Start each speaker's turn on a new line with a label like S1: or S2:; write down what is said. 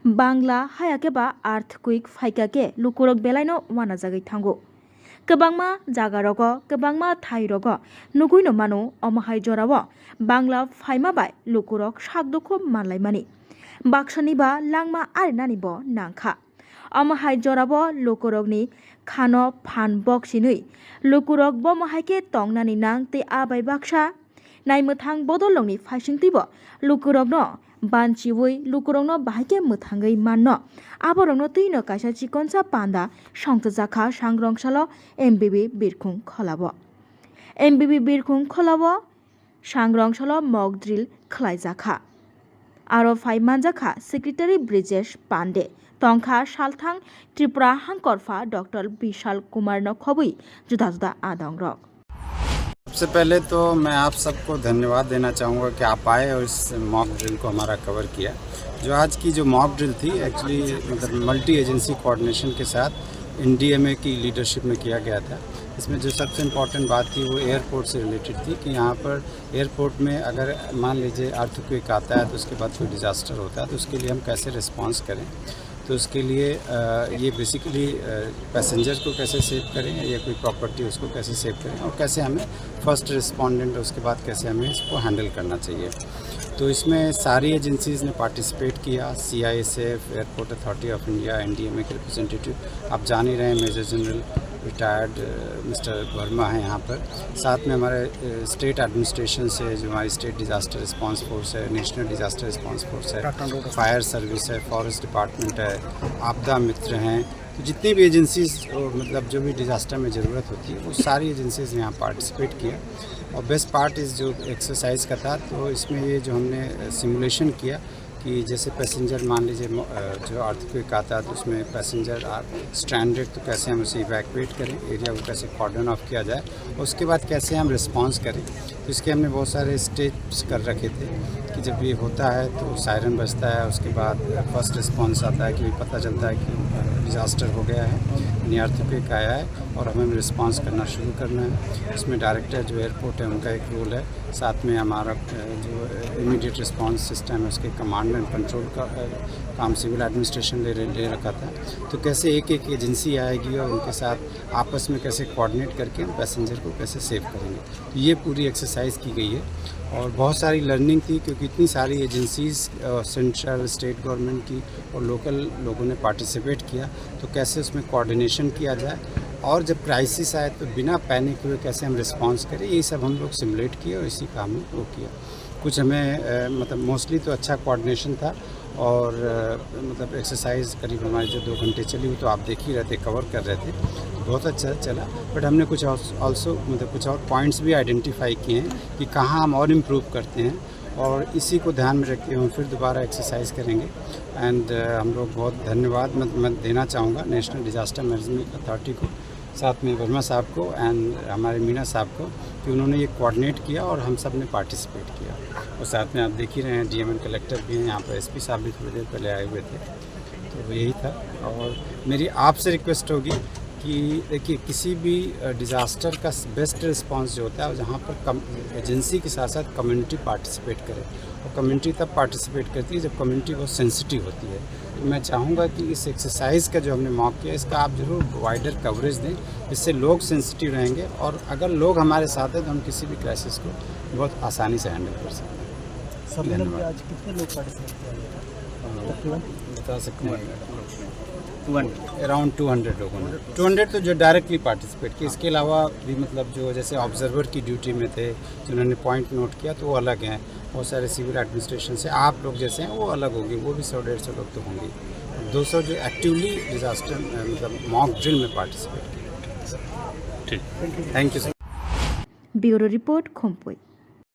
S1: बांग्ला हायाकेबा आर्थकुइक फाइकाके लुकुरक बेलायनो वाना जागै थांगो गोबांमा जागारग गोबांमा थाइरग नुगुइनो मानो अमाहाय जराव बांग्ला फाइमाबाय लुकुरक सागदुखु मानलायमानि बाक्सानिबा लांमा आरिनानिबो नांखा अमाहाय जराव लुकुरकनि खानो फान बक्सिनै लुकुरक बमाहायके तंनानि नां ते आबाय बाक्सा नायमोथां बदलंनि फाइसिंतिबो लुकुरकनो बानचिवै लुकुरकनो बाहायके मोथांगै माननो आबरंनो तैनो काइसा चिकनसा पान्दा संतजाखा सांग्रंसालो एमबिबि बिरखुं खलाबो एमबिबि बिरखुं खलाबो सांग्रंसालो मक ड्रिल खलायजाखा आरो फाइ मानजाखा सेक्रेटारि ब्रिजेश पांडे तंखा सालथां त्रिपुरा हांकरफा डॉक्टर विशाल कुमार न खबुई जुदा जुदा आदंग
S2: सबसे पहले तो मैं आप सबको धन्यवाद देना चाहूँगा कि आप आए और इस मॉक ड्रिल को हमारा कवर किया। जो आज की जो मॉक ड्रिल थी एक्चुअली मतलब मल्टी एजेंसी कोऑर्डिनेशन के साथ एनडीएमए की लीडरशिप में किया गया था। इसमें जो सबसे इम्पोर्टेंट बात थी वो एयरपोर्ट से रिलेटेड थी कि यहाँ पर एयरपोर्ट में अगर मान लीजिए अर्थक्वेक आता है तो उसके बाद कोई डिज़ास्टर होता है तो उसके लिए हम कैसे रिस्पॉन्स करें। तो उसके लिए ये बेसिकली पैसेंजर को कैसे सेव करें या कोई प्रॉपर्टी उसको कैसे सेव करें और कैसे हमें फर्स्ट रिस्पोंडेंट उसके बाद कैसे हमें इसको हैंडल करना चाहिए। तो इसमें सारी एजेंसीज़ ने पार्टिसिपेट किया। CISF, airport authority of India, NDMA के रिप्रेजेंटेटिव आप जान ही रहे हैं, major general retired mister Verma हैं यहाँ पर। साथ में हमारे स्टेट एडमिनिस्ट्रेशन से जो हमारी स्टेट डिज़ास्टर रिस्पांस फोर्स है, नेशनल डिज़ास्टर रिस्पांस फोर्स है, फायर सर्विस है, फॉरेस्ट डिपार्टमेंट है, आपदा मित्र हैं। तो जितनी भी एजेंसीज मतलब जो भी डिज़ास्टर में ज़रूरत होती है वो सारी एजेंसीज ने यहाँ पार्टिसिपेट किया। और बेस्ट पार्ट इस जो एक्सरसाइज का था तो इसमें ये जो हमने सिमुलेशन किया कि जैसे पैसेंजर मान लीजिए जो अर्थक्वेक आता है तो उसमें पैसेंजर आर स्ट्रैंडेड तो कैसे हम उसे इवैक्यूएट करें, एरिया को कैसे कॉर्डन ऑफ किया जाए, उसके बाद कैसे हम रिस्पांस करें। तो इसके हमने बहुत सारे स्टेप्स कर रखे थे कि जब ये होता है तो सायरन बजता है, उसके बाद फर्स्ट रिस्पांस आता है कि पता चलता है कि डिज़ास्टर हो गया है, यानी अर्थक्वेक आया है और हमें रिस्पांस करना शुरू करना है। इसमें डायरेक्टर जो एयरपोर्ट है उनका एक रोल है, साथ में हमारा जो इमीडिएट रिस्पांस सिस्टम है उसके कमांड एंड कंट्रोल का काम सिविल एडमिनिस्ट्रेशन ले रखा था। तो कैसे एक एक एजेंसी आएगी और उनके साथ आपस में कैसे कोऑर्डिनेट करके हम पैसेंजर को कैसे सेव करेंगे। तो ये पूरी एक्सरसाइज की गई है और बहुत सारी लर्निंग थी क्योंकि इतनी सारी एजेंसीज़ सेंट्रल स्टेट गवर्नमेंट की और लोकल लोगों ने पार्टिसिपेट किया। तो कैसे उसमें कोऑर्डिनेशन किया जाए और जब क्राइसिस आए तो बिना पैनिक हुए कैसे हम रिस्पांस करें, ये सब हम लोग सिमुलेट किए और इसी काम में वो किया। कुछ हमें मतलब मोस्टली तो अच्छा कोऑर्डिनेशन था और मतलब एक्सरसाइज करीब हमारी जो 2 घंटे चली वो तो आप देख ही रहे थे, कवर कर रहे थे, तो बहुत अच्छा चला। बट हमने कुछ ऑल्सो मतलब कुछ और पॉइंट्स भी आइडेंटिफाई किए हैं कि कहाँ हम और इम्प्रूव करते हैं और इसी को ध्यान में रखते हुए हम फिर दोबारा एक्सरसाइज करेंगे। एंड हम लोग बहुत धन्यवाद मैं देना चाहूँगा नेशनल डिज़ास्टर मैनेजमेंट अथॉरिटी को, साथ में वर्मा साहब को एंड हमारे मीना साहब को कि उन्होंने ये कोऑर्डिनेट किया और हम सब ने पार्टिसिपेट किया। और साथ में आप देख ही रहे हैं DMN कलेक्टर भी हैं यहाँ पर, SP साहब भी थोड़ी देर पहले आए हुए थे। तो यही था और मेरी आपसे रिक्वेस्ट होगी कि देखिए किसी भी डिज़ास्टर का बेस्ट रिस्पांस जो होता है जहाँ पर एजेंसी के साथ साथ कम्युनिटी पार्टिसिपेट करे और कम्युनिटी तब पार्टिसिपेट करती है जब कम्युनिटी बहुत सेंसिटिव होती है। तो मैं चाहूँगा कि इस एक्सरसाइज का जो हमने मॉक किया इसका आप जरूर वाइडर कवरेज दें, इससे लोग सेंसिटिव रहेंगे और अगर लोग हमारे साथ हैं तो हम किसी भी क्राइसिस को बहुत आसानी से हैंडल कर सकते हैं।
S3: धन्यवाद। आज कितने लोग पार्टिसिपेट किए?
S2: बता सकते हैं अराउंड 200 लोगों ने, 200 तो जो डायरेक्टली पार्टिसिपेट किए। इसके अलावा भी मतलब जो जैसे ऑब्जर्वर की ड्यूटी में थे जिन्होंने पॉइंट नोट किया तो वो अलग हैं। बहुत सारे सिविल एडमिनिस्ट्रेशन से आप लोग जैसे हैं वो अलग होंगे, वो भी 100-150 लोग तो होंगे। 200 जो एक्टिवली डिज़ास्टर मतलब मॉक ड्रिल में पार्टिसिपेट किए। ठीक, thank you sir.
S1: Bureau report खोमपुई।